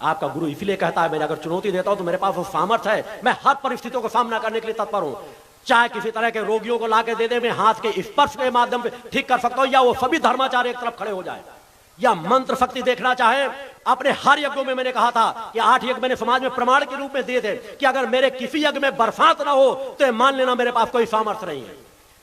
आपका गुरु इसलिए कहता है, मैं अगर चुनौती देता हूं तो मेरे पास वो सामर्थ्य है, मैं हर परिस्थितियों का सामना करने के लिए तत्पर हूं। चाहे किसी तरह के रोगियों को लाके दे दे, मैं हाथ के स्पर्श के माध्यम से ठीक कर सकता हूं, या वो सभी धर्माचार्य एक तरफ खड़े हो जाए, या मंत्र शक्ति देखना चाहे। अपने हर यज्ञों में मैंने कहा था कि 8 यज्ञ मैंने समाज में प्रमाण के रूप में दिए थे कि अगर मेरे किसी यज्ञ में बरसात ना हो तो मान लेना मेरे पास कोई सामर्थ्य नहीं है।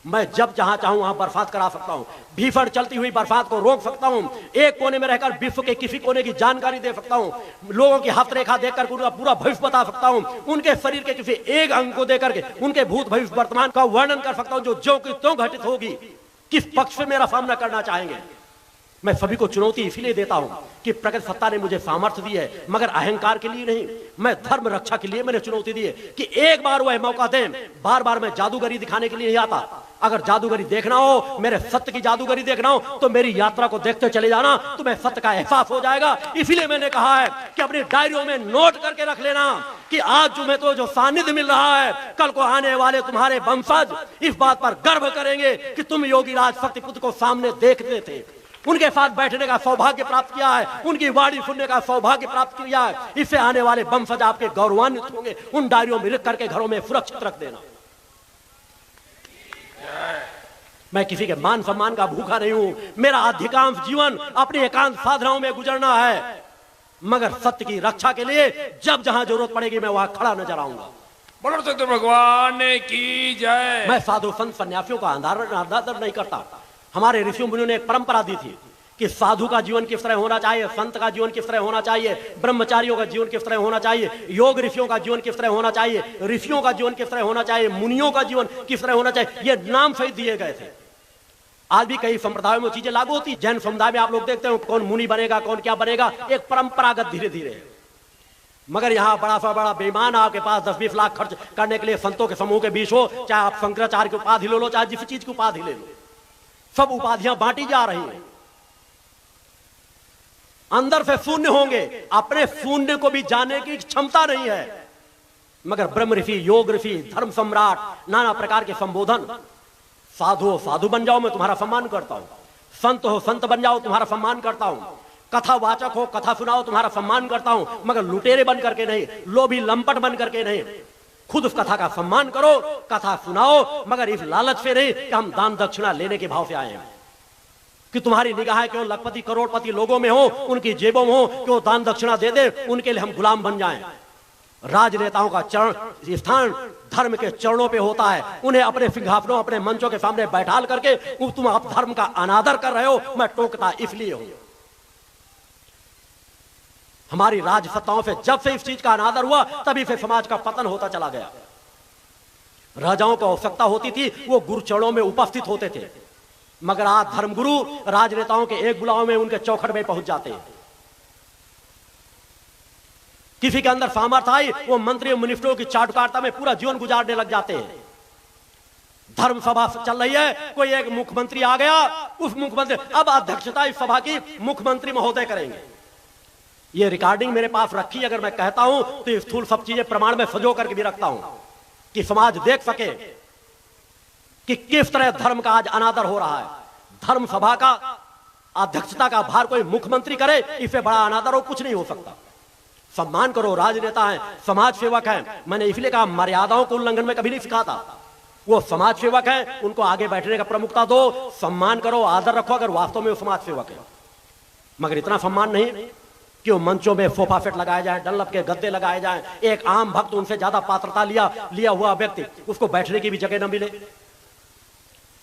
मैं जब जहां चाहूं वहां बरसात करा सकता हूं, भीषण चलती हुई बरसात को रोक सकता हूं, एक कोने में रहकर विश्व के किसी कोने की जानकारी दे सकता हूं, लोगों की हस्तरेखा देखकर पूरा भविष्य बता सकता हूं, उनके शरीर के किसी एक अंग को देकर के उनके भूत भविष्य वर्तमान का वर्णन कर सकता हूं, जो ज्यों की त्यों घटित होगी, किस पक्ष से मेरा सामना करना चाहेंगे। मैं सभी को चुनौती इसलिए देता हूं कि प्रकृति सत्ता ने मुझे सामर्थ्य दी है, मगर अहंकार के लिए नहीं। मैं धर्म रक्षा के लिए मैंने चुनौती दी है कि एक बार वह मौका दें। बार बार मैं जादूगरी दिखाने के लिए नहीं आता। अगर जादूगरी देखना हो, मेरे सत्य की जादूगरी देखना हो, तो मेरी यात्रा को देखते चले जाना, तुम्हें सत्य का एहसास हो जाएगा। इसीलिए मैंने कहा है कि अपनी डायरियों में नोट करके रख लेना कि आज तुम्हें तो जो सानिध्य मिल रहा है, कल को आने वाले तुम्हारे वंशज इस बात पर गर्व करेंगे कि तुम योगी राज शक्तिपुत्र को सामने देखते थे, उनके साथ बैठने का सौभाग्य प्राप्त किया है, उनकी वाणी सुनने का सौभाग्य प्राप्त किया है। इससे आने वाले वंशज आपके गौरवान्वित होंगे। उन डायरियों में लिख करके घरों में सुरक्षित रख देना। मैं किसी के मान सम्मान का भूखा नहीं हूं। मेरा अधिकांश जीवन अपनी एकांत साधनाओं में गुजरना है, मगर सत्य की रक्षा के लिए जब जहां जरूरत पड़ेगी मैं वहां खड़ा नजर आऊंगा। बोलो तो भगवान की जय। मैं साधु संत सन्यासियों का आदर नहीं करता। हमारे ऋषियों मुनियों ने एक परंपरा दी थी कि साधु का जीवन किस तरह होना चाहिए, संत का जीवन किस तरह होना चाहिए, ब्रह्मचारियों का जीवन किस तरह होना चाहिए, योग ऋषियों का जीवन किस तरह होना चाहिए, ऋषियों का जीवन किस तरह होना चाहिए, मुनियों का जीवन किस तरह होना चाहिए। ये नाम सही दिए गए थे। आज भी कई संप्रदायों में चीजें लागू होती। जैन समुदाय में आप लोग देखते हो कौन मुनि बनेगा, कौन क्या बनेगा, एक परंपरागत धीरे धीरे। मगर यहाँ बड़ा सा बड़ा बेईमान आपके पास 10-20 लाख खर्च करने के लिए संतों के समूह के बीच हो, चाहे आप शंकराचार्य की उपाधि ले लो, चाहे जिस चीज की उपाधि ले लो, सब उपाधियां बांटी जा रही हैं। अंदर से शून्य होंगे, अपने शून्य को भी जानने की क्षमता नहीं है। मगर ब्रह्म ऋषि, योग ऋषि, धर्म सम्राट, नाना प्रकार के संबोधन। साधु हो साधु बन जाओ, मैं तुम्हारा सम्मान करता हूं। संत हो संत बन जाओ, तुम्हारा सम्मान करता हूं। कथावाचक हो, कथा सुनाओ, तुम्हारा सम्मान करता हूं, मगर लुटेरे बन करके नहीं, लोभी लंपट बन करके नहीं। खुद उस कथा का सम्मान करो, कथा सुनाओ, मगर इस लालच से नहीं कि हम दान दक्षिणा लेने के भाव से आए हैं, कि तुम्हारी निगाहें क्यों लखपति करोड़पति लोगों में हो, उनकी जेबों में हो, क्यों दान दक्षिणा दे दे, उनके लिए हम गुलाम बन जाएं। राजनेताओं का चरण स्थान धर्म के चरणों पे होता है। उन्हें अपने सिंहासनों, अपने मंचों के सामने बैठाल करके तुम आप धर्म का अनादर कर रहे हो। मैं टोकता इसलिए हूं, हमारी राज सत्ताओं से जब से इस चीज का अनादर हुआ तभी से समाज का पतन होता चला गया। राजाओं को आवश्यकता होती थी, वो गुरु चरणों में उपस्थित होते थे, मगर आज धर्मगुरु राजनेताओं के एक बुलाव में उनके चौखट में पहुंच जाते हैं। किसी के अंदर सामर्थ्य आई, वो मंत्री मिनिस्टरों की चाटुकारिता में पूरा जीवन गुजारने लग जाते हैं। धर्म सभा चल रही है, कोई एक मुख्यमंत्री आ गया, उस मुख्यमंत्री अब अध्यक्षता इस सभा की मुख्यमंत्री महोदय करेंगे। ये रिकॉर्डिंग मेरे पास रखी, अगर मैं कहता हूं तो स्थूल सब चीजें प्रमाण में सजो करके भी रखता हूं कि समाज देख सके कि किस तरह धर्म का आज अनादर हो रहा है। धर्म सभा का अध्यक्षता का भार कोई मुख्यमंत्री करे, इससे बड़ा अनादर हो कुछ नहीं हो सकता। सम्मान करो, राजनेता हैं, समाज सेवक हैं। मैंने इसलिए कहा मर्यादाओं को उल्लंघन में कभी नहीं सिखाता। वो समाज सेवक हैं, उनको आगे बैठने का प्रमुखता दो, सम्मान करो, आदर रखो अगर वास्तव में वो समाज सेवक है। मगर इतना सम्मान नहीं कि वो मंचों में सोफा सेट लगाए जाए, डनलप के गद्दे लगाए जाए, एक आम भक्त उनसे ज्यादा पात्रता लिया हुआ व्यक्ति उसको बैठने की भी जगह न मिले,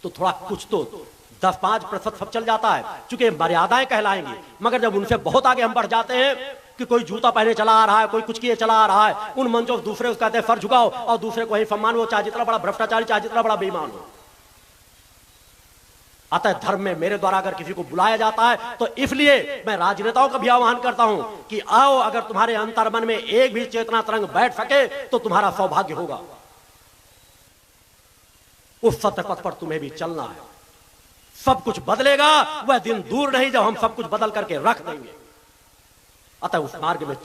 तो थोड़ा कुछ तो 10-5% सब चल जाता है, चूंकि मर्यादाएं कहलाएंगी। मगर जब उनसे बहुत आगे हम बढ़ जाते हैं कि कोई जूता पहने चला आ रहा है, कोई कुछ किए चला आ रहा है, उन मंचों दूसरे उसका कहते हैं सर झुकाओ और दूसरे को ही सम्मान, वो चाहे जितना बड़ा भ्रष्टाचारी, चाहे जितना बड़ा बेईमान हो। अतः धर्म में मेरे द्वारा अगर किसी को बुलाया जाता है तो इसलिए मैं राजनेताओं का भी आह्वान करता हूं कि आओ, अगर तुम्हारे अंतर्मन में एक भी चेतना तरंग बैठ सके तो तुम्हारा सौभाग्य होगा। उस सत्य पथ पर तुम्हें भी चलना है। सब कुछ बदलेगा, वह दिन दूर नहीं जब हम सब कुछ बदल करके रख देंगे। अतः उस मार्ग में